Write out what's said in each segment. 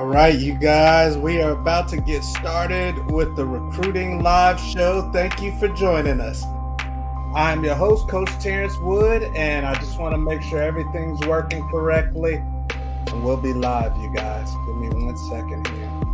All right, you guys, we are about to get started with the Recruiting Live Show. Thank you for joining us. I'm your host, Coach Terrence Wood, and I just want to make sure everything's working correctly. And we'll be live, you guys. Give me 1 second here.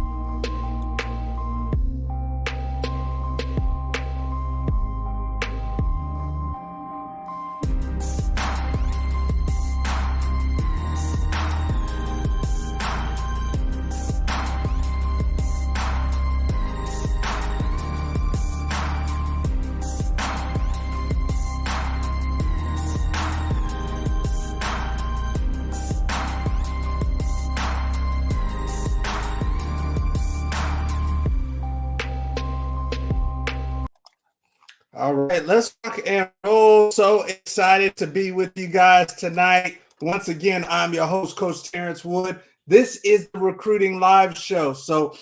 All right, let's rock and roll. So excited to be with you guys tonight. Once again, I'm your host, Coach Terrence Wood. This is the Recruiting Live Show. So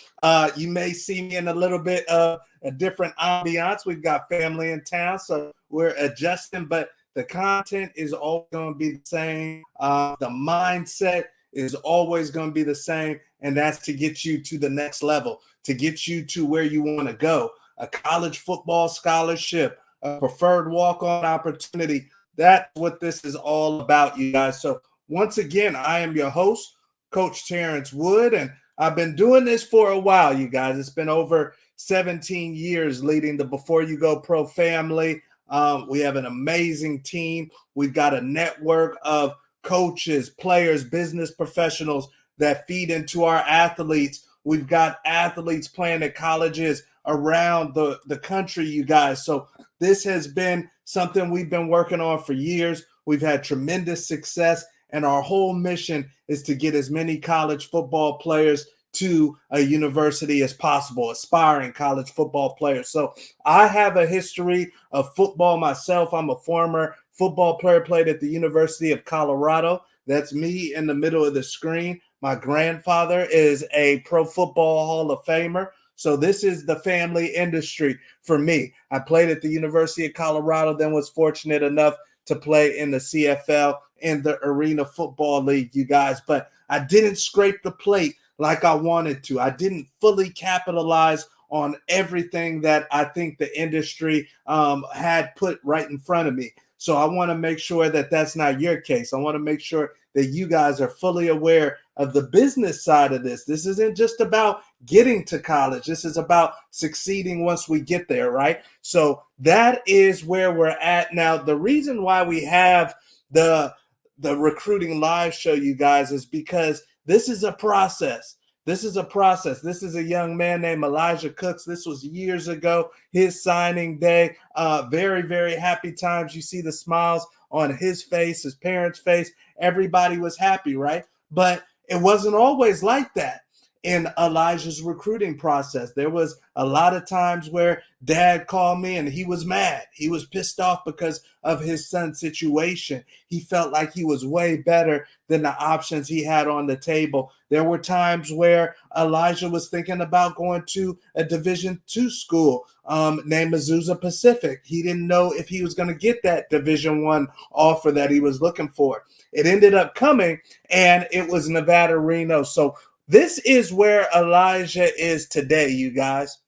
you may see me in a little bit of a different ambiance. We've got family in town, so we're adjusting, but the content is always going to be the same. The mindset is always going to be the same, and that's to get you to the next level, to get you to where you want to go. A college football scholarship, a preferred walk-on opportunity. That's what this is all about, you guys. So once again, I am your host, Coach Terrence Wood, and I've been doing this for a while, you guys. It's been over 17 years leading the Before You Go Pro family. We have an amazing team. We've got a network of coaches, players, business professionals that feed into our athletes. We've got athletes playing at colleges around the country, you guys. So this has been something we've been working on for years. We've had tremendous success, and our whole mission is to get as many college football players to a university as possible, aspiring college football players. So I have a history of football myself. I'm a former football player, played at the University of Colorado. That's me in the middle of the screen. My grandfather is a Pro Football Hall of Famer. So this is the family industry for me. I played at the University of Colorado, then was fortunate enough to play in the CFL in the Arena Football League, you guys. But I didn't scrape the plate like I wanted to. I didn't fully capitalize on everything that I think the industry had put right in front of me. So I want to make sure that that's not your case. I want to make sure that you guys are fully aware of the business side of this. This isn't just about getting to college. This is about succeeding once we get there, right? So that is where we're at now. The reason why we have the Recruiting Live Show, you guys, is because this is a process. This is a process. This is a young man named Elijah Cooks. This was years ago, his signing day. Very, very happy times. You see the smiles on his face, his parents' face. Everybody was happy, right? But it wasn't always like that in Elijah's recruiting process. There was a lot of times where dad called me and he was mad. He was pissed off because of his son's situation. He felt like he was way better than the options he had on the table. There were times where Elijah was thinking about going to a Division II school named Azusa Pacific. He didn't know if he was going to get that Division I offer that he was looking for. It ended up coming, and it was Nevada Reno. So this is where Elijah is today, you guys.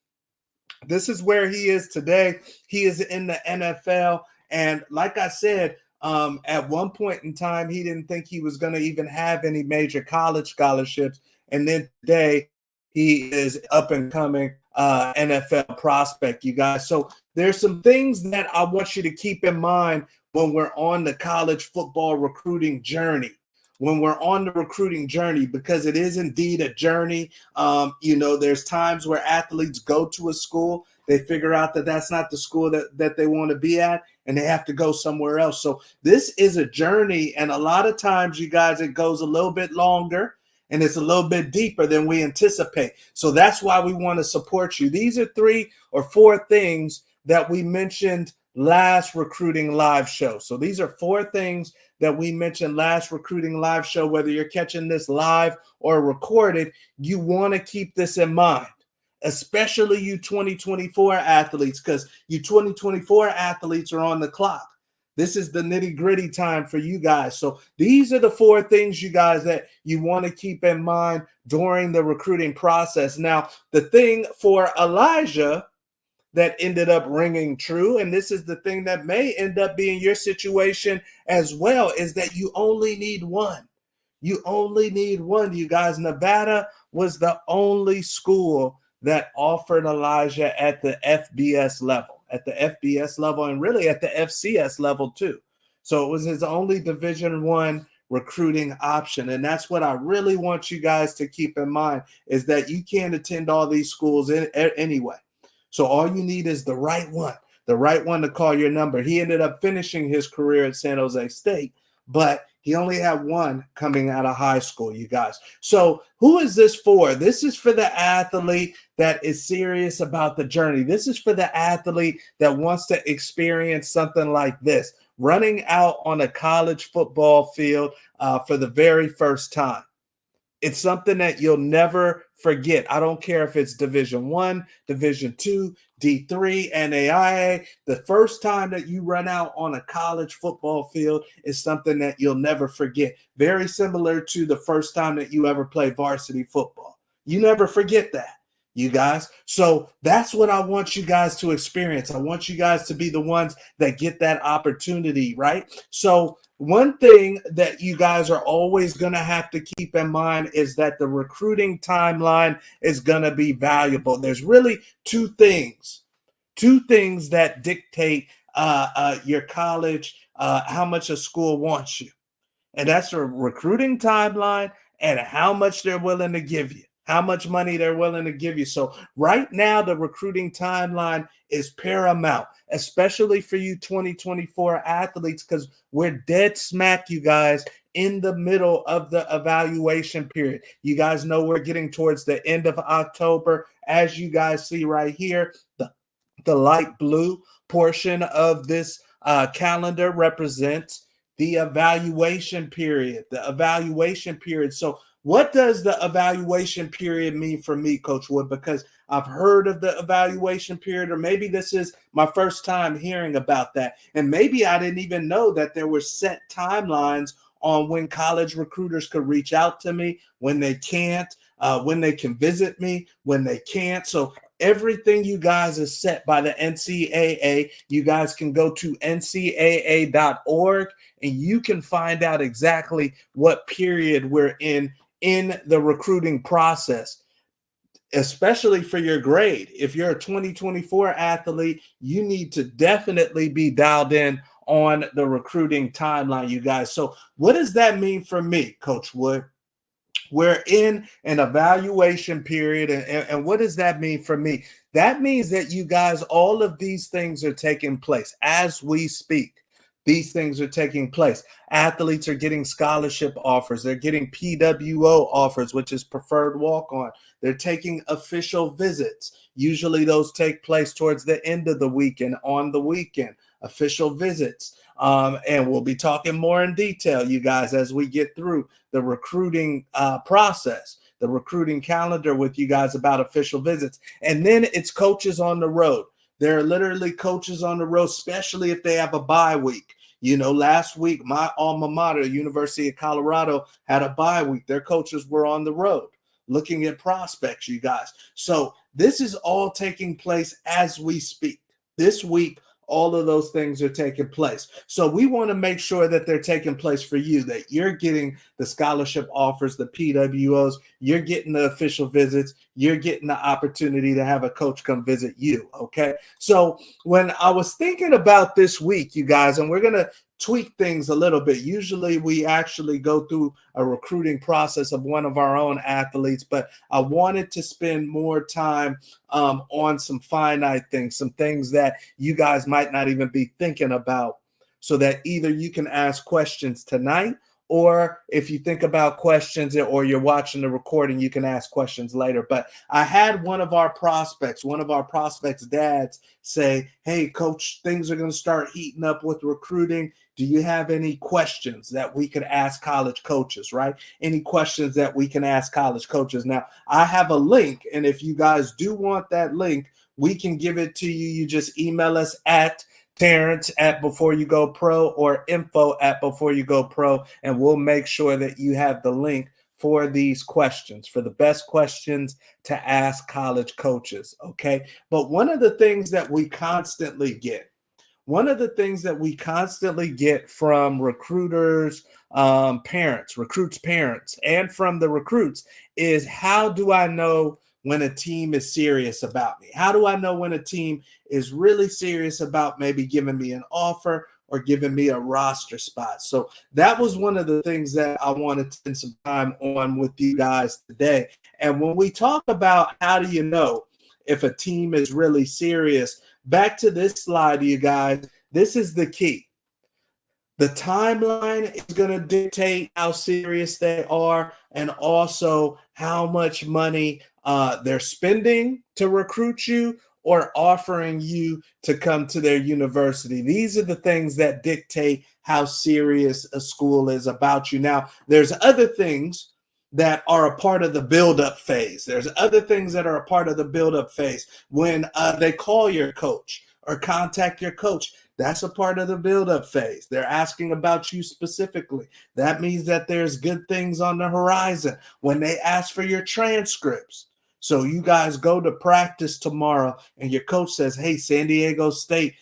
This is where he is today. He is in the NFL. And like I said, at one point in time, he didn't think he was going to even have any major college scholarships. And then today, he is up and coming NFL prospect, you guys. So there's some things that I want you to keep in mind when we're on the college football recruiting journey. When we're on the recruiting journey, because it is indeed a journey. There's times where athletes go to a school, they figure out that that's not the school that they want to be at, and they have to go somewhere else. So this is a journey, and a lot of times, you guys, it goes a little bit longer, and it's a little bit deeper than we anticipate. So that's why we want to support you. These are 3 or 4 things that we mentioned last Recruiting Live Show. So these are 4 things that we mentioned last Recruiting Live Show. Whether you're catching this live or recorded, you want to keep this in mind, especially you 2024 athletes, because you 2024 athletes are on the clock. This is the nitty-gritty time for you guys. So these are the 4 things, you guys, that you want to keep in mind during the recruiting process. Now, the thing for Elijah that ended up ringing true, and this is the thing that may end up being your situation as well, is that you only need one. You only need one, you guys. Nevada was the only school that offered Elijah at the FBS level, and really at the FCS level too. So it was his only Division I recruiting option. And that's what I really want you guys to keep in mind, is that you can't attend all these schools anyway. So all you need is the right one to call your number. He ended up finishing his career at San Jose State, but he only had one coming out of high school, you guys. So who is this for? This is for the athlete that is serious about the journey. This is for the athlete that wants to experience something like this, running out on a college football field for the very first time. It's something that you'll never forget. I don't care if it's Division I, Division II, D3, NAIA. The first time that you run out on a college football field is something that you'll never forget. Very similar to the first time that you ever play varsity football. You never forget that, you guys. So that's what I want you guys to experience. I want you guys to be the ones that get that opportunity, right? So one thing that you guys are always going to have to keep in mind is that the recruiting timeline is going to be valuable. There's really two things that dictate your college, how much a school wants you. And that's a recruiting timeline and how much they're willing to give you, how much money they're willing to give you. So right now, the recruiting timeline is paramount, especially for you 2024 athletes, because we're dead smack, you guys, in the middle of the evaluation period. You guys know we're getting towards the end of October. As you guys see right here, the light blue portion of this calendar represents the evaluation period. So what does the evaluation period mean for me, Coach Wood? Because I've heard of the evaluation period, or maybe this is my first time hearing about that. And maybe I didn't even know that there were set timelines on when college recruiters could reach out to me, when they can't, when they can visit me, when they can't. So everything, you guys, is set by the NCAA. You guys can go to ncaa.org and you can find out exactly what period we're in the recruiting process, especially for your grade. If you're a 2024 athlete, you need to definitely be dialed in on the recruiting timeline, you guys. So what does that mean for me, Coach Wood? We're in an evaluation period. And what does that mean for me? That means that, you guys, all of these things are taking place as we speak. These things are taking place. Athletes are getting scholarship offers. They're getting PWO offers, which is preferred walk-on. They're taking official visits. Usually those take place towards the end of the week and on the weekend, official visits. And we'll be talking more in detail, you guys, as we get through the recruiting process, the recruiting calendar with you guys about official visits. And then it's coaches on the road. There are literally coaches on the road, especially if they have a bye week. You know, last week, my alma mater, University of Colorado, had a bye week. Their coaches were on the road looking at prospects, you guys. So this is all taking place as we speak. This week, all of those things are taking place. So we want to make sure that they're taking place for you, that you're getting the scholarship offers, the PWOs, you're getting the official visits, you're getting the opportunity to have a coach come visit you, okay? So when I was thinking about this week, you guys, and we're going to tweak things a little bit. Usually we actually go through a recruiting process of one of our own athletes, but I wanted to spend more time on some finite things, some things that you guys might not even be thinking about, so that either you can ask questions tonight, or if you think about questions or you're watching the recording, you can ask questions later. But I had one of our prospects' dads say, hey, coach, things are going to start heating up with recruiting. Do you have any questions that we could ask college coaches, right? Any questions that we can ask college coaches? Now, I have a link, and if you guys do want that link, we can give it to you. You just email us at Terrence at Before You Go Pro or info at Before You Go Pro, and we'll make sure that you have the link for these questions, for the best questions to ask college coaches. Okay. But one of the things that we constantly get, one of the things that we constantly get from recruiters, recruits' parents, and from the recruits is, how do I know when a team is serious about me? How do I know when a team is really serious about maybe giving me an offer or giving me a roster spot? So that was one of the things that I wanted to spend some time on with you guys today. And when we talk about how do you know if a team is really serious, back to this slide, you guys, this is the key. The timeline is going to dictate how serious they are, and also how much money they're spending to recruit you or offering you to come to their university. These are the things that dictate how serious a school is about you. Now, there's other things that are a part of the build-up phase. There's other things that are a part of the build-up phase. When they call your coach or contact your coach, that's a part of the build-up phase. They're asking about you specifically. That means that there's good things on the horizon. When they ask for your transcripts, so you guys go to practice tomorrow and your coach says, hey, San Diego State,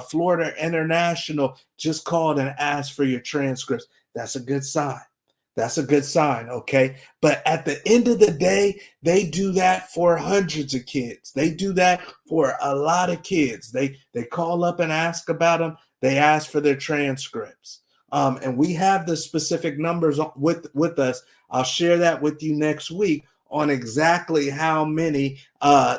Florida International just called and asked for your transcripts. That's a good sign. That's a good sign, okay? But at the end of the day, they do that for hundreds of kids. They do that for a lot of kids. They call up and ask about them. They ask for their transcripts. And we have the specific numbers with us. I'll share that with you next week on exactly how many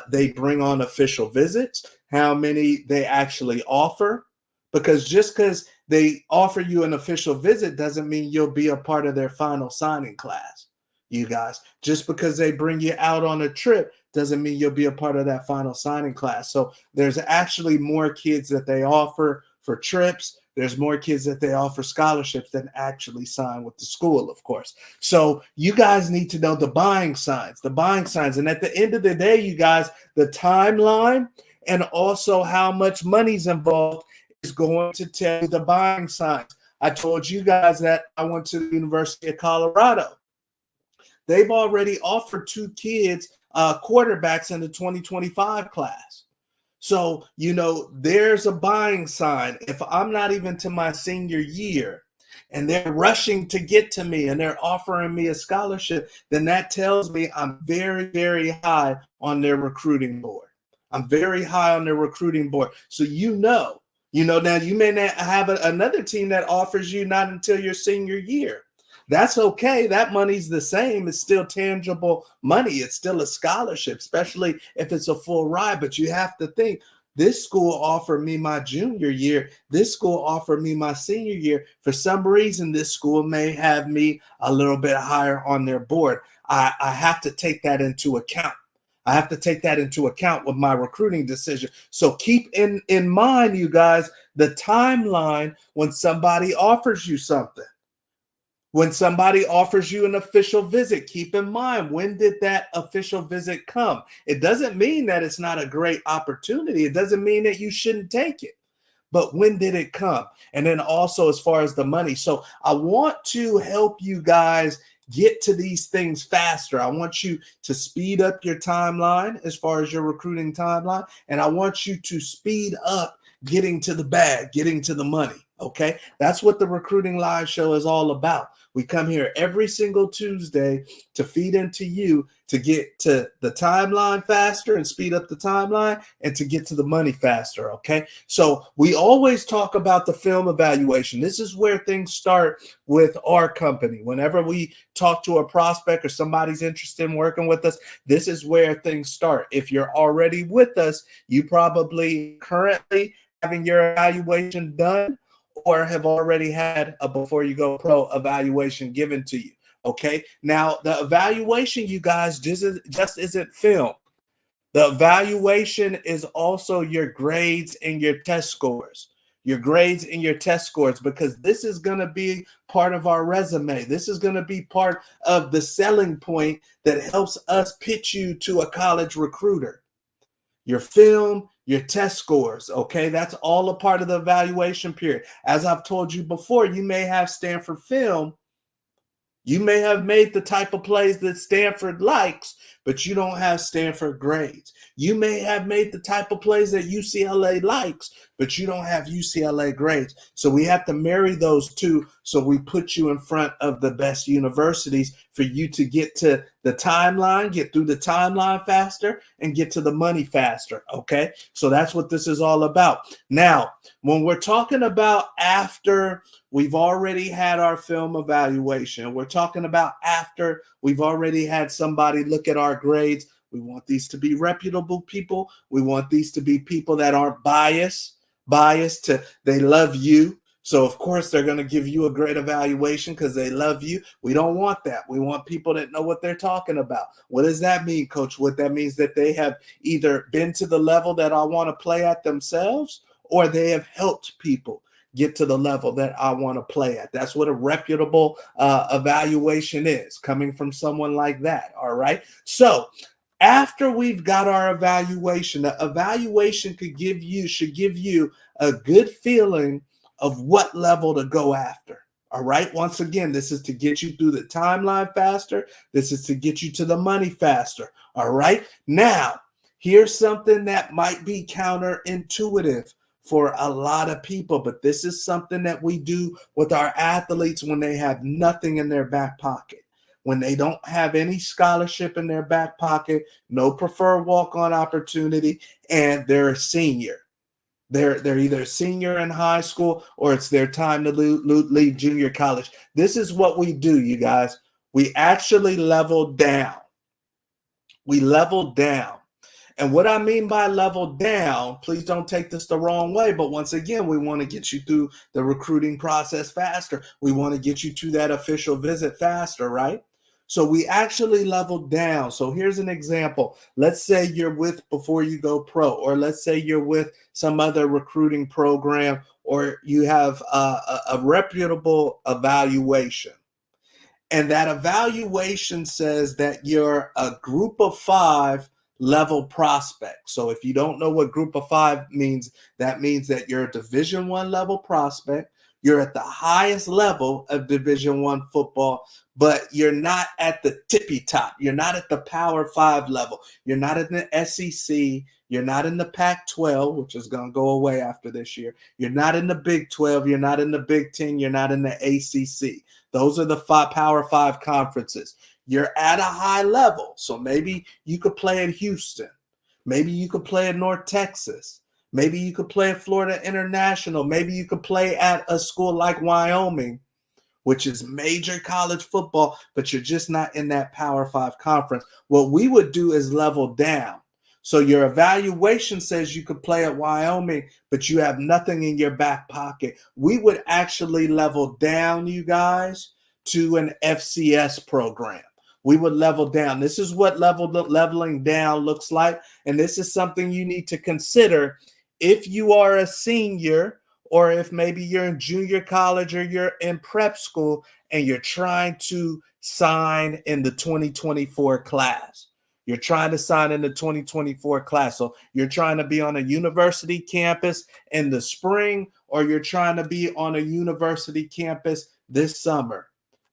they bring on official visits, how many they actually offer. Because just because they offer you an official visit doesn't mean you'll be a part of their final signing class, you guys. Just because they bring you out on a trip doesn't mean you'll be a part of that final signing class. So there's actually more kids that they offer for trips. There's more kids that they offer scholarships than actually sign with the school, of course. So you guys need to know the buying signs. And at the end of the day, you guys, the timeline and also how much money's involved is going to tell you the buying signs. I told you guys that I went to the University of Colorado. They've already offered 2 kids quarterbacks in the 2025 class. So, there's a buying sign. If I'm not even to my senior year and they're rushing to get to me and they're offering me a scholarship, then that tells me I'm very, very high on their recruiting board. I'm very high on their recruiting board. So now you may not have another team that offers you not until your senior year. That's okay. That money's the same. It's still tangible money. It's still a scholarship, especially if it's a full ride. But you have to think, this school offered me my junior year. This school offered me my senior year. For some reason, this school may have me a little bit higher on their board. I have to take that into account. I have to take that into account with my recruiting decision. So keep in mind, you guys, the timeline when somebody offers you something. When somebody offers you an official visit, keep in mind, when did that official visit come? It doesn't mean that it's not a great opportunity. It doesn't mean that you shouldn't take it. But when did it come? And then also as far as the money. So I want to help you guys get to these things faster. I want you to speed up your timeline as far as your recruiting timeline. And I want you to speed up getting to the bag, getting to the money. Okay. That's what the Recruiting Live Show is all about. We come here every single Tuesday to feed into you to get to the timeline faster and speed up the timeline and to get to the money faster, okay? So we always talk about the film evaluation. This is where things start with our company. Whenever we talk to a prospect or somebody's interested in working with us, this is where things start. If you're already with us, you probably currently having your evaluation done or have already had a Before You Go Pro evaluation given to you. Okay. Now, the evaluation, you guys, just isn't film. The evaluation is also your grades and your test scores. Your grades and your test scores, because this is going to be part of our resume. This is going to be part of the selling point that helps us pitch you to a college recruiter. your film, your test scores. Okay, that's all a part of the evaluation period. As I've told you before, you may have Stanford film. You may have made the type of plays that Stanford likes, but you don't have Stanford grades. You may have made the type of plays that UCLA likes, but you don't have UCLA grades. So we have to marry those two. So we put you in front of the best universities for you to get to the timeline, get through the timeline faster, and get to the money faster. Okay. So that's what this is all about. Now, when we're talking about after we've already had our film evaluation, we're talking about after we've already had somebody look at our grades. We want these to be reputable people. We want these to be people that aren't biased to, they love you. So of course they're going to give you a great evaluation because they love you. We don't want that. We want people that know what they're talking about. What does that mean, Coach? What that means that they have either been to the level that I want to play at themselves, or they have helped people get to the level that I want to play at. That's what a reputable evaluation is, coming from someone like that. All right. So after we've got our evaluation, the evaluation should give you a good feeling of what level to go after. All right. Once again, this is to get you through the timeline faster. This is to get you to the money faster. All right. Now, here's something that might be counterintuitive for a lot of people, but this is something that we do with our athletes when they have nothing in their back pocket. When they don't have any scholarship in their back pocket, no preferred walk-on opportunity, and they're a senior. They're either a senior in high school or it's their time to leave junior college. This is what we do, you guys. We actually level down. We level down. And what I mean by level down, please don't take this the wrong way, but once again, we want to get you through the recruiting process faster. We want to get you to that official visit faster, right? So we actually level down. So here's an example. Let's say you're with Before You Go Pro, or let's say you're with some other recruiting program, or you have a reputable evaluation. And that evaluation says that you're a group of 5 level prospect. So if you don't know what group of 5 means, that means that you're a Division I level prospect. You're at the highest level of Division I football, but you're not at the tippy top. You're not at the Power 5 level. You're not in the SEC. You're not in the Pac-12, which is going to go away after this year. You're not in the Big 12. You're not in the Big 10. You're not in the ACC. Those are the Power 5 conferences. You're at a high level. So maybe you could play at Houston. Maybe you could play at North Texas. Maybe you could play at Florida International. Maybe you could play at a school like Wyoming, which is major college football, but you're just not in that Power 5 conference. What we would do is level down. So your evaluation says you could play at Wyoming, but you have nothing in your back pocket. We would actually level down, you guys, to an FCS program. We would level down. This is what leveling down looks like. And this is something you need to consider if you are a senior, or if maybe you're in junior college or you're in prep school and you're trying to sign in the 2024 class. You're trying to sign in the 2024 class. So you're trying to be on a university campus in the spring, or you're trying to be on a university campus this summer,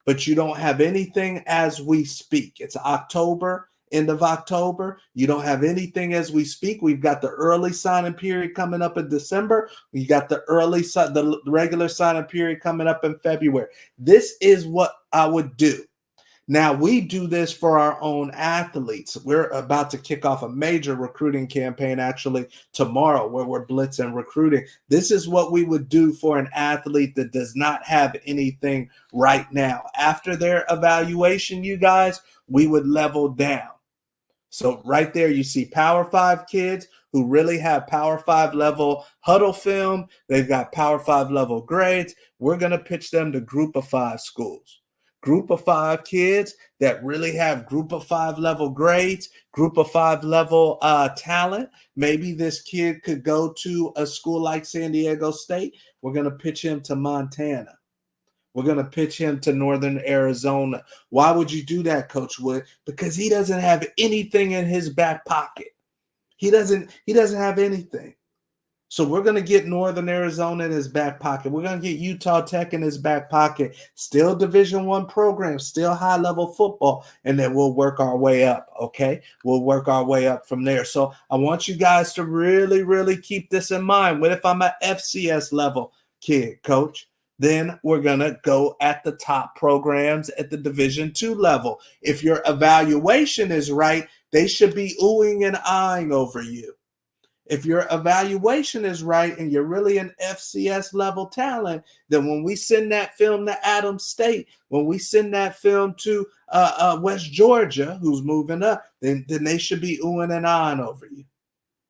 but you don't have anything as we speak. It's October, end of October. You don't have anything as we speak. We've got the early signing period coming up in December. We got the regular signing period coming up in February. This is what I would do. Now, we do this for our own athletes. We're about to kick off a major recruiting campaign actually tomorrow, where we're blitzing recruiting. This is what we would do for an athlete that does not have anything right now. After their evaluation, you guys, we would level down. So right there, you see Power 5 kids who really have Power 5 level huddle film. They've got Power 5 level grades. We're going to pitch them to Group of 5 schools. Group of 5 kids that really have Group of 5 level grades, Group of 5 level talent. Maybe this kid could go to a school like San Diego State. We're going to pitch him to Montana. We're going to pitch him to Northern Arizona. Why would you do that, Coach Wood? Because he doesn't have anything in his back pocket. He doesn't have anything. So we're going to get Northern Arizona in his back pocket. We're going to get Utah Tech in his back pocket. Still Division I program, still high-level football, and then we'll work our way up, okay? We'll work our way up from there. So I want you guys to really, really keep this in mind. What if I'm an FCS level kid, coach? Then we're going to go at the top programs at the Division II level. If your evaluation is right, they should be oohing and eyeing over you. If your evaluation is right and you're really an FCS level talent, then when we send that film to Adams State, when we send that film to West Georgia, who's moving up, then they should be oohing and eyeing over you.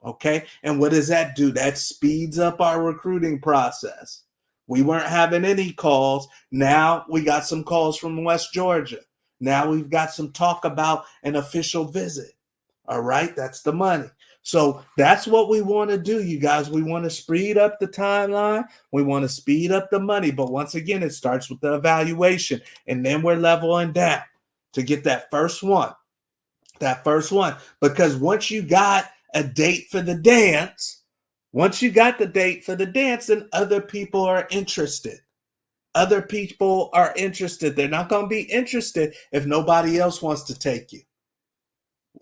Okay? And what does that do? That speeds up our recruiting process. We weren't having any calls. Now we got some calls from West Georgia. Now we've got some talk about an official visit. All right? That's the money. So that's what we want to do, you guys. We want to speed up the timeline. We want to speed up the money. But once again, it starts with the evaluation. And then we're leveling down to get that first one. That first one. Because once you got a date for the dance, then other people are interested. Other people are interested. They're not going to be interested if nobody else wants to take you.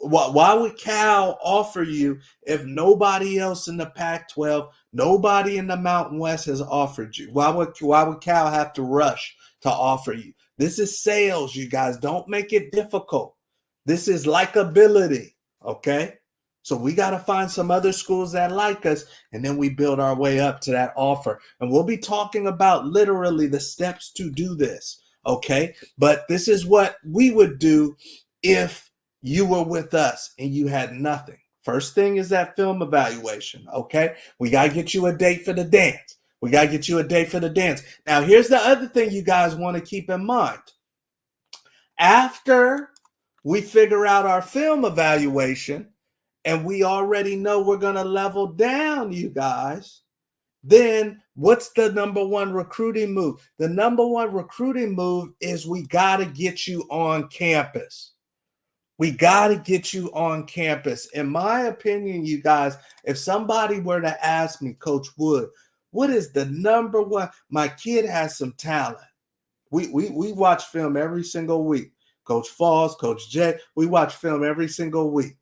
Why would Cal offer you if nobody else in the Pac-12, nobody in the Mountain West has offered you? Why would Cal have to rush to offer you? This is sales, you guys. Don't make it difficult. This is likability, okay? So we got to find some other schools that like us, and then we build our way up to that offer. And we'll be talking about literally the steps to do this, okay? But this is what we would do if you were with us and you had nothing. First thing is that film evaluation, okay? We got to get you a date for the dance. Now, here's the other thing you guys want to keep in mind. After we figure out our film evaluation and we already know we're going to level down, you guys, then what's the number one recruiting move? The number one recruiting move is we got to get you on campus. We got to get you on campus. In my opinion, you guys, if somebody were to ask me, Coach Wood, what is the number one? My kid has some talent. We watch film every single week. Coach Falls, Coach Jay, we watch film every single week.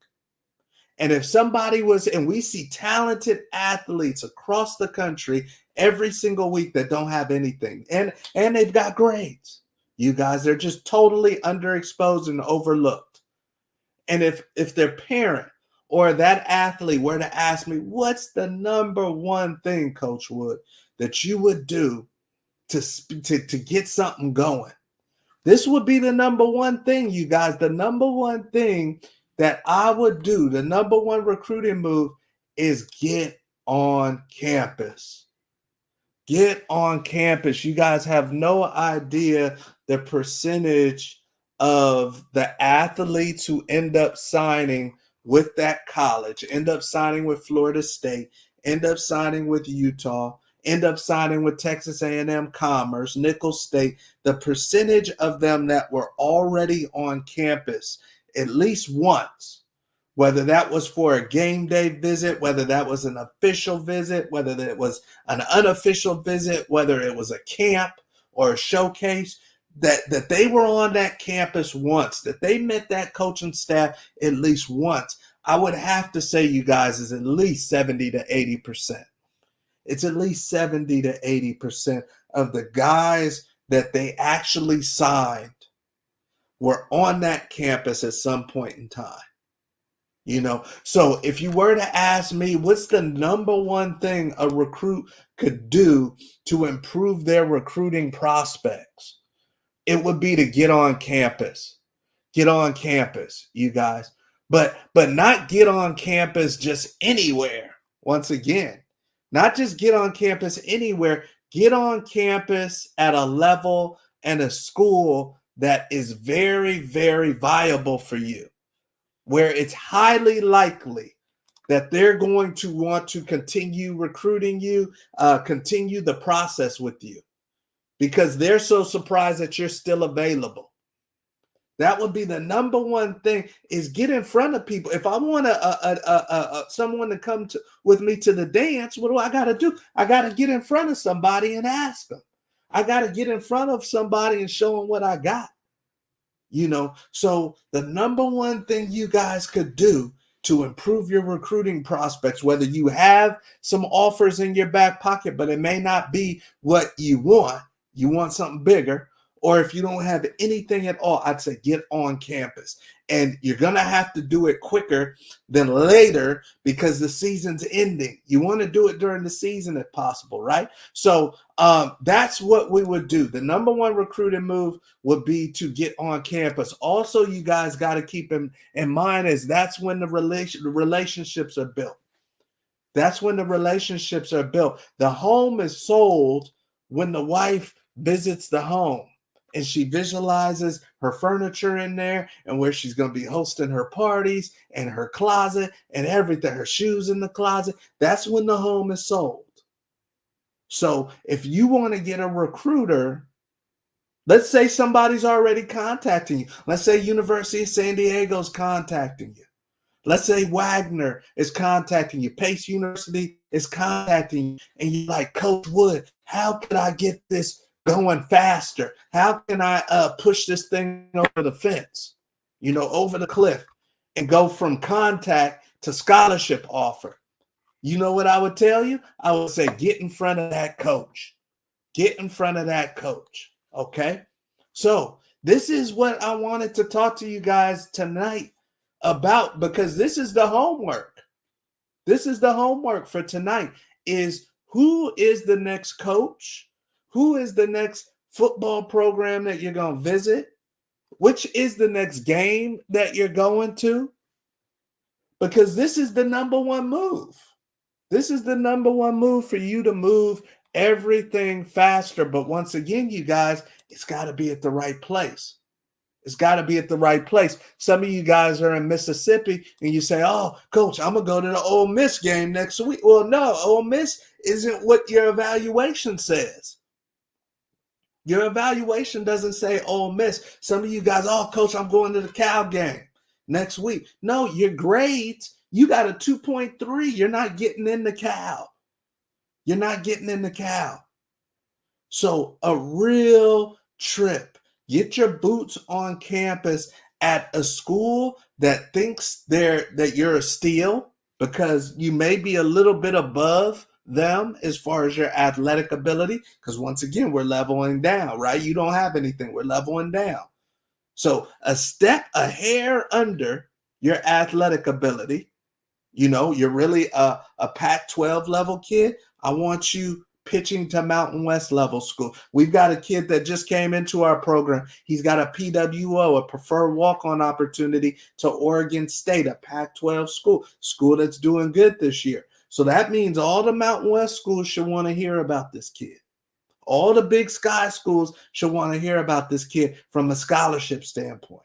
And if somebody was, and we see talented athletes across the country every single week that don't have anything, and they've got grades. You guys, they're just totally underexposed and overlooked. And if their parent or that athlete were to ask me, what's the number one thing, Coach Wood, that you would do to get something going? This would be the number one thing, you guys. The number one thing that I would do, the number one recruiting move is get on campus. Get on campus. You guys have no idea the percentage of the athletes who end up signing with that college, end up signing with Florida State, end up signing with Utah, end up signing with Texas A&M Commerce, Nicholls State. The percentage of them that were already on campus at least once, whether that was for a game day visit, whether that was an official visit, whether that was an unofficial visit, whether it was a camp or a showcase, that they were on that campus once, that they met that coaching staff at least once, I would have to say, you guys, is at least 70 to 80%. It's at least 70 to 80% of the guys that they actually signed were on that campus at some point in time. You know, so if you were to ask me, what's the number one thing a recruit could do to improve their recruiting prospects? It would be to get on campus. Get on campus, you guys. But not get on campus just anywhere. Once again, not just get on campus anywhere. Get on campus at a level and a school that is very, very viable for you, where it's highly likely that they're going to want to continue recruiting you, continue the process with you, because they're so surprised that you're still available. That would be the number one thing, is get in front of people. If I want someone to come with me to the dance, what do I got to do? I got to get in front of somebody and ask them. I got to get in front of somebody and show them what I got. So the number one thing you guys could do to improve your recruiting prospects, whether you have some offers in your back pocket, but it may not be what you want something bigger, or if you don't have anything at all, I'd say get on campus. And you're going to have to do it quicker than later because the season's ending. You want to do it during the season if possible, right? So that's what we would do. The number one recruiting move would be to get on campus. Also, you guys got to keep in mind is that's when the relationships are built. That's when the relationships are built. The home is sold when the wife visits the home and she visualizes her furniture in there and where she's going to be hosting her parties and her closet and everything, her shoes in the closet. That's when the home is sold. So if you want to get a recruiter, let's say somebody's already contacting you. Let's say University of San Diego's contacting you. Let's say Wagner is contacting you. Pace University is contacting you. And you're like, Coach Wood, how can I get this going faster? How can I push this thing over the fence, over the cliff, and go from contact to scholarship offer? You know what I would tell you? I would say get in front of that coach. Get in front of that coach, okay? So this is what I wanted to talk to you guys tonight about, because this is the homework. This is the homework for tonight, is who is the next coach? Who is the next football program that you're going to visit? Which is the next game that you're going to? Because this is the number one move. This is the number one move for you to move everything faster. But once again, you guys, it's got to be at the right place. It's got to be at the right place. Some of you guys are in Mississippi and you say, oh, Coach, I'm going to go to the Ole Miss game next week. Well, no, Ole Miss isn't what your evaluation says. Your evaluation doesn't say Ole Miss. Some of you guys, oh, Coach, I'm going to the Cal game next week. No, your grades, you got a 2.3. You're not getting in the Cal. You're not getting in the Cal. So a real trip. Get your boots on campus at a school that thinks that you're a steal, because you may be a little bit above them as far as your athletic ability, because once again, we're leveling down, right? You don't have anything. We're leveling down. So a hair under your athletic ability. You're really a Pac-12 level kid. I want you pitching to Mountain West level school. We've got a kid that just came into our program. He's got a PWO, a preferred walk-on opportunity to Oregon State, a Pac-12 school that's doing good this year. So that means all the Mountain West schools should want to hear about this kid. All the Big Sky schools should want to hear about this kid from a scholarship standpoint.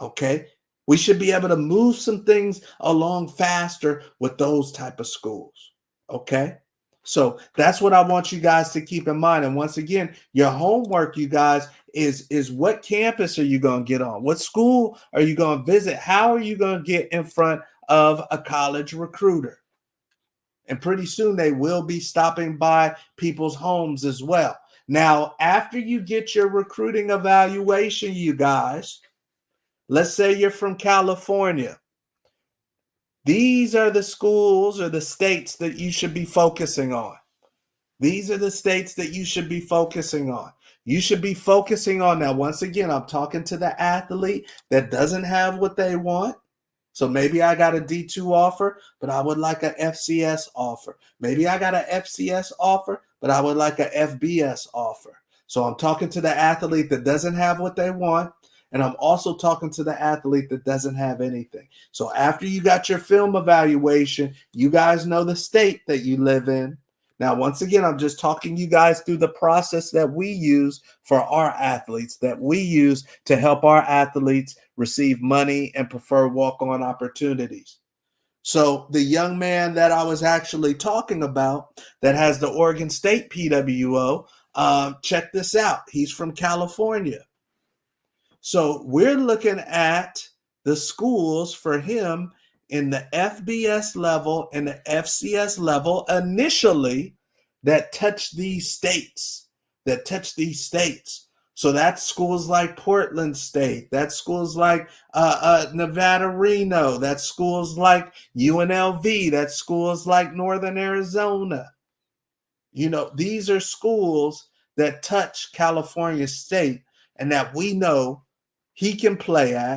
Okay? We should be able to move some things along faster with those type of schools. Okay? So that's what I want you guys to keep in mind. And once again, your homework, you guys, is what campus are you going to get on? What school are you going to visit? How are you going to get in front of a college recruiter? And pretty soon they will be stopping by people's homes as well. Now, after you get your recruiting evaluation, you guys, let's say you're from California. These are the schools or the states that you should be focusing on. These are the states that you should be focusing on. You should be focusing on, now, once again, I'm talking to the athlete that doesn't have what they want. So maybe I got a D2 offer, but I would like a FCS offer. Maybe I got a FCS offer, but I would like a FBS offer. So I'm talking to the athlete that doesn't have what they want. And I'm also talking to the athlete that doesn't have anything. So after you got your film evaluation, you guys know the state that you live in. Now, once again, I'm just talking you guys through the process that we use for our athletes, that we use to help our athletes receive money and prefer walk-on opportunities. So the young man that I was actually talking about that has the Oregon State PWO, check this out. He's from California. So we're looking at the schools for him in the FBS level and the FCS level initially that touch these states, So that's schools like Portland State, that's schools like Nevada Reno, that's schools like UNLV, that's schools like Northern Arizona. These are schools that touch California State and that we know he can play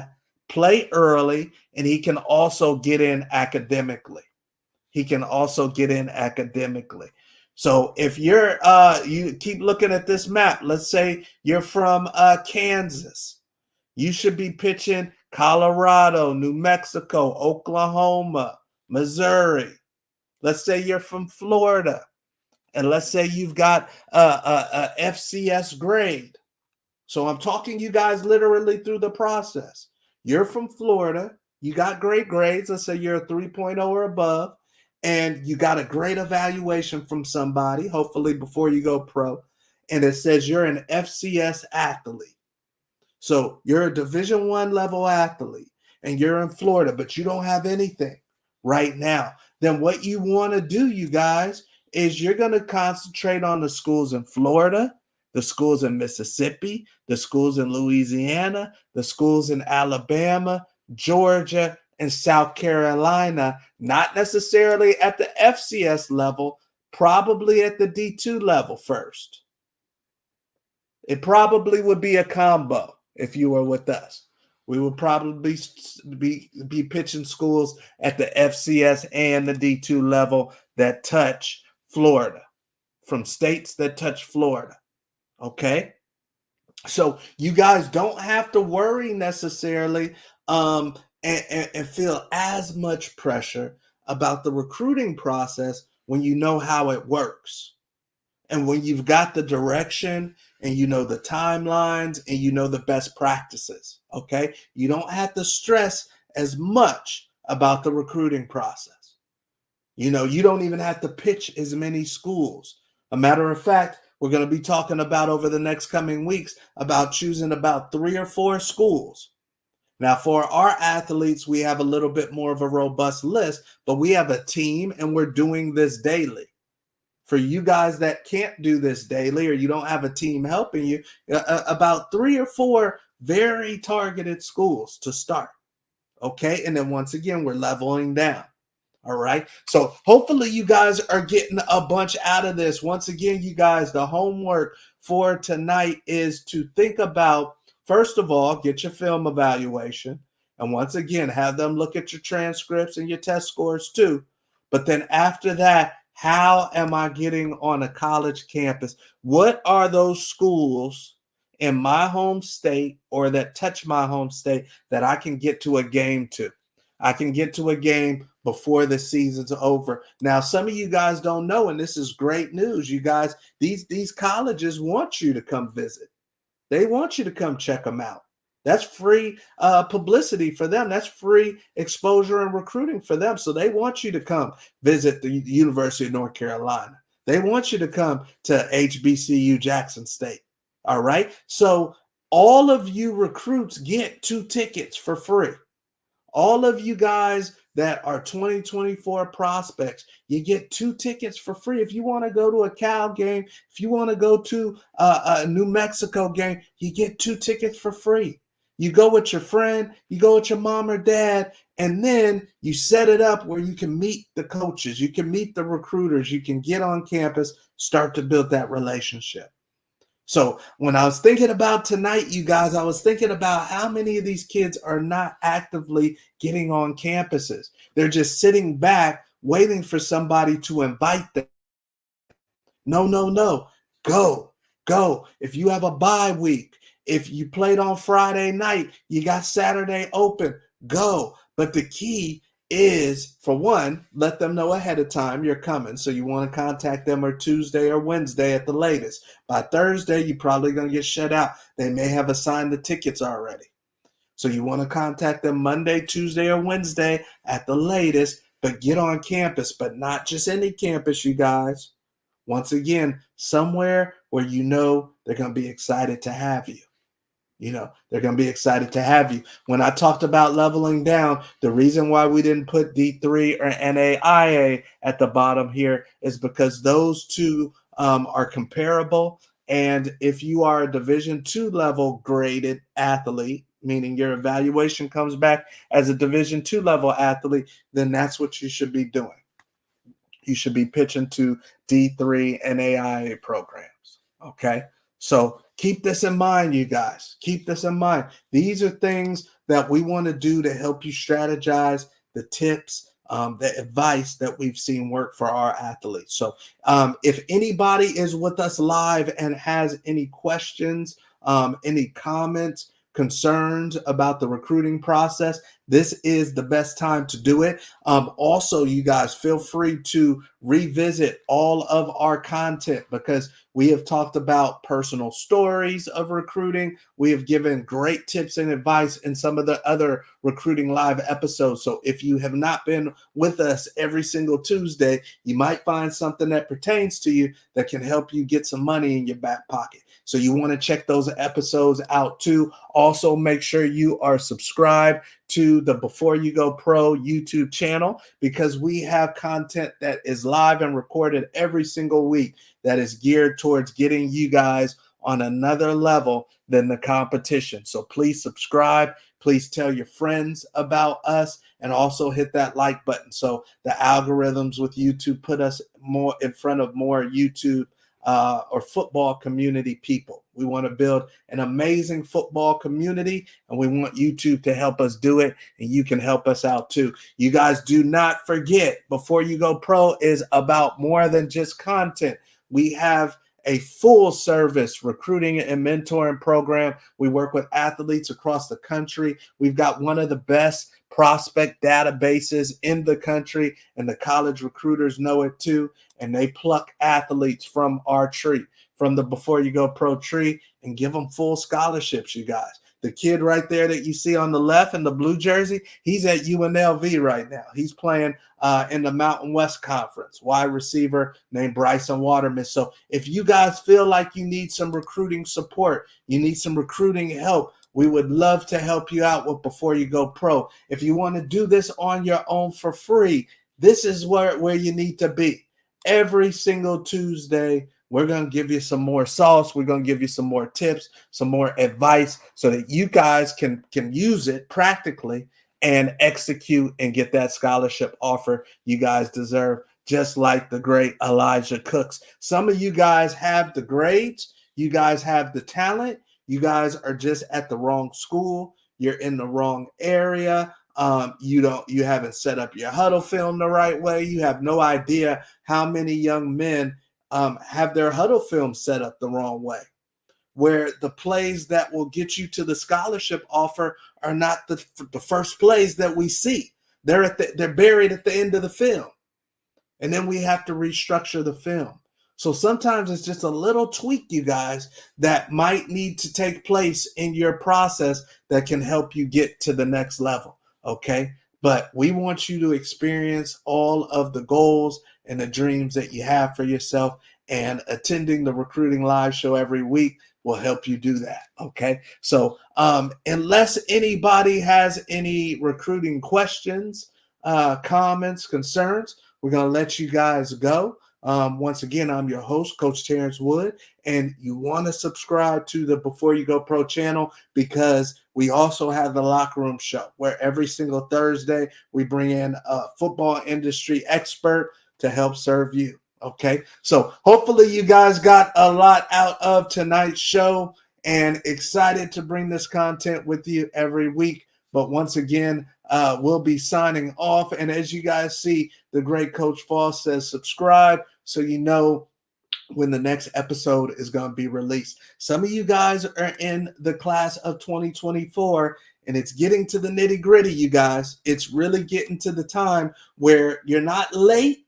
early, and he can also get in academically. So if you keep looking at this map, let's say you're from Kansas, you should be pitching Colorado, New Mexico, Oklahoma, Missouri. Let's say you're from Florida, and let's say you've got a FCS grade. So I'm talking you guys literally through the process. You're from Florida, you got great grades. Let's say you're a 3.0 or above, and you got a great evaluation from somebody, hopefully before you go pro, and it says you're an FCS athlete. So you're a Division I level athlete, and you're in Florida, but you don't have anything right now. Then what you want to do, you guys, is you're going to concentrate on the schools in Florida, the schools in Mississippi, the schools in Louisiana, the schools in Alabama, Georgia, and South Carolina, not necessarily at the FCS level, probably at the D2 level first. It probably would be a combo if you were with us. We would probably be pitching schools at the FCS and the D2 level that touch Florida, from states that touch Florida. Okay? So you guys don't have to worry necessarily and feel as much pressure about the recruiting process when you know how it works. And when you've got the direction and you know the timelines and you know the best practices, okay? You don't have to stress as much about the recruiting process. You don't even have to pitch as many schools. A matter of fact, we're going to be talking about over the next coming weeks about choosing about 3 or 4 schools. Now, for our athletes, we have a little bit more of a robust list, but we have a team and we're doing this daily. For you guys that can't do this daily, or you don't have a team helping you, about 3 or 4 very targeted schools to start. Okay. And then once again, we're leveling down. All right. So hopefully you guys are getting a bunch out of this. Once again, you guys, the homework for tonight is to think about, first of all, get your film evaluation. And once again, have them look at your transcripts and your test scores too. But then after that, how am I getting on a college campus? What are those schools in my home state or that touch my home state that I can get to a game to? I can get to a game before the season's over. Now, some of you guys don't know, and this is great news, you guys, these colleges want you to come visit. They want you to come check them out. That's free publicity for them. That's free exposure and recruiting for them. So they want you to come visit the University of North Carolina. They want you to come to HBCU Jackson State. All right. So all of you recruits get 2 tickets for free. All of you guys that are 2024 prospects, you get 2 tickets for free. If you want to go to a Cal game, if you want to go to a New Mexico game, you get 2 tickets for free. You go with your friend, you go with your mom or dad, and then you set it up where you can meet the coaches, you can meet the recruiters, you can get on campus, start to build that relationship. So when I was thinking about tonight, you guys, I was thinking about how many of these kids are not actively getting on campuses. They're just sitting back waiting for somebody to invite them. No. Go. If you have a bye week, if you played on Friday night, you got Saturday open, go. But the key is, for one, let them know ahead of time you're coming. So you want to contact them or Tuesday or Wednesday at the latest. By Thursday, you're probably going to get shut out. They may have assigned the tickets already. So you want to contact them Monday, Tuesday, or Wednesday at the latest, but get on campus, but not just any campus, you guys. Once again, somewhere where you know they're going to be excited to have you. they're going to be excited to have you. When I talked about leveling down, the reason why we didn't put D3 or NAIA at the bottom here is because those two are comparable. And if you are a Division II level graded athlete, meaning your evaluation comes back as a Division II level athlete, then that's what you should be doing. You should be pitching to D3 and AIA programs. Okay. So keep this in mind, you guys. Keep this in mind. These are things that we want to do to help you strategize, the tips, the advice that we've seen work for our athletes. So if anybody is with us live and has any questions, any comments, concerns about the recruiting process, this is the best time to do it. Also, you guys feel free to revisit all of our content because we have talked about personal stories of recruiting. We have given great tips and advice in some of the other recruiting live episodes. So if you have not been with us every single Tuesday, you might find something that pertains to you that can help you get some money in your back pocket. So you want to check those episodes out too. Also, make sure you are subscribed to the Before You Go Pro YouTube channel because we have content that is live and recorded every single week that is geared towards getting you guys on another level than the competition. So please subscribe. Please tell your friends about us and also hit that like button. So the algorithms with YouTube put us more in front of more YouTube or football community people. We want to build an amazing football community, and we want YouTube to help us do it, and you can help us out too. You guys do not forget, Before You Go Pro is about more than just content. We have a full service recruiting and mentoring program. We work with athletes across the country. We've got one of the best prospect databases in the country, and the college recruiters know it too. And they pluck athletes from our tree, from the Before You Go Pro tree, and give them full scholarships, you guys. The kid right there that you see on the left in the blue jersey, he's at UNLV right now. He's playing in the Mountain West Conference, wide receiver named Bryson Waterman. So if you guys feel like you need some recruiting support, you need some recruiting help, we would love to help you out with Before You Go Pro. If you want to do this on your own for free, this is where you need to be. Every single Tuesday, we're going to give you some more sauce. We're going to give you some more tips, some more advice so that you guys can use it practically and execute and get that scholarship offer you guys deserve, just like the great Elijah Cooks. Some of you guys have the grades. You guys have the talent. You guys are just at the wrong school. You're in the wrong area. You haven't set up your huddle film the right way. You have no idea how many young men have their huddle film set up the wrong way, where the plays that will get you to the scholarship offer are not the first plays that we see. They're buried at the end of the film. And then we have to restructure the film. So sometimes it's just a little tweak, you guys, that might need to take place in your process that can help you get to the next level. Okay. But we want you to experience all of the goals and the dreams that you have for yourself, and attending the Recruiting Live show every week will help you do that. Okay. So unless anybody has any recruiting questions, comments, concerns, we're going to let you guys go. Once again, I'm your host, Coach Terrence Wood, and you want to subscribe to the Before You Go Pro channel because we also have the Locker Room Show, where every single Thursday we bring in a football industry expert to help serve you. Okay, so hopefully you guys got a lot out of tonight's show and excited to bring this content with you every week. But once again, we'll be signing off. And as you guys see, the great Coach Foss says subscribe so you know when the next episode is going to be released. Some of you guys are in the class of 2024, and it's getting to the nitty gritty, you guys. It's really getting to the time where you're not late,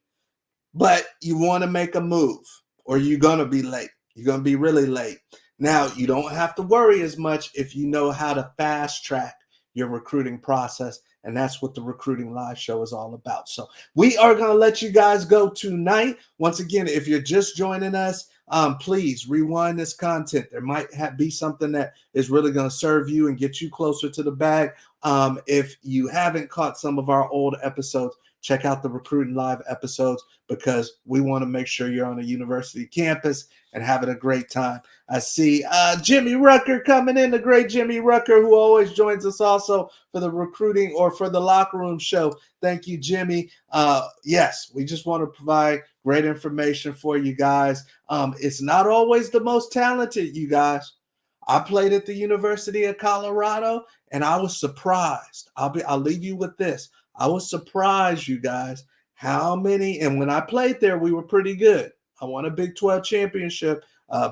but you want to make a move, or you're going to be late. You're going to be really late. Now, you don't have to worry as much if you know how to fast track your recruiting process And that's what the Recruiting Live Show is all about. So we are going to let you guys go tonight. Once again, if you're just joining us, please rewind this content. There might be something that is really going to serve you and get you closer to the bag. If you haven't caught some of our old episodes, check out the Recruiting Live episodes, because we want to make sure you're on a university campus and having a great time. I see Jimmy Rucker coming in, the great Jimmy Rucker, who always joins us also for the recruiting or for the locker room show. Thank you, Jimmy. Yes, we just want to provide great information for you guys. It's not always the most talented, you guys. I played at the University of Colorado, and I was surprised. I'll leave you with this. I was surprised, you guys, how many, and when I played there, we were pretty good. I won a Big 12 championship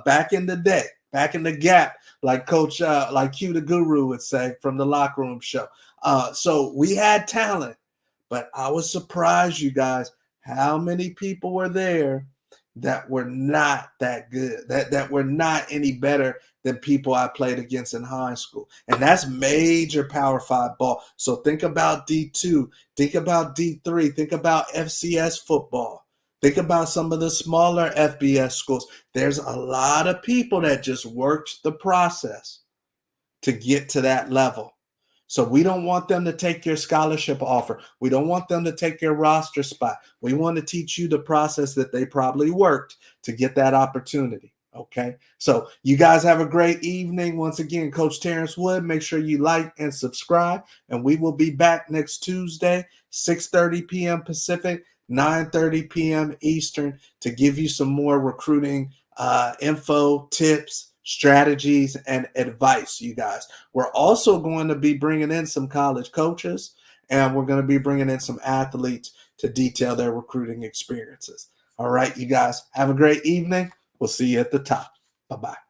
back in the day, back in the gap, like like Q the Guru would say from the locker room show. So we had talent, but I was surprised, you guys, how many people were there that were not that good, that were not any better than people I played against in high school. And that's major Power 5 ball. So think about D2, think about D3, think about FCS football. Think about some of the smaller FBS schools. There's a lot of people that just worked the process to get to that level. So we don't want them to take your scholarship offer. We don't want them to take your roster spot. We want to teach you the process that they probably worked to get that opportunity. Okay. So you guys have a great evening. Once again, Coach Terrence Wood, make sure you like and subscribe, and we will be back next Tuesday, 6:30 p.m. Pacific, 9:30 p.m. Eastern, to give you some more recruiting info, tips, strategies, and advice, you guys. We're also going to be bringing in some college coaches, and we're going to be bringing in some athletes to detail their recruiting experiences. All right, you guys, have a great evening. We'll see you at the top. Bye-bye.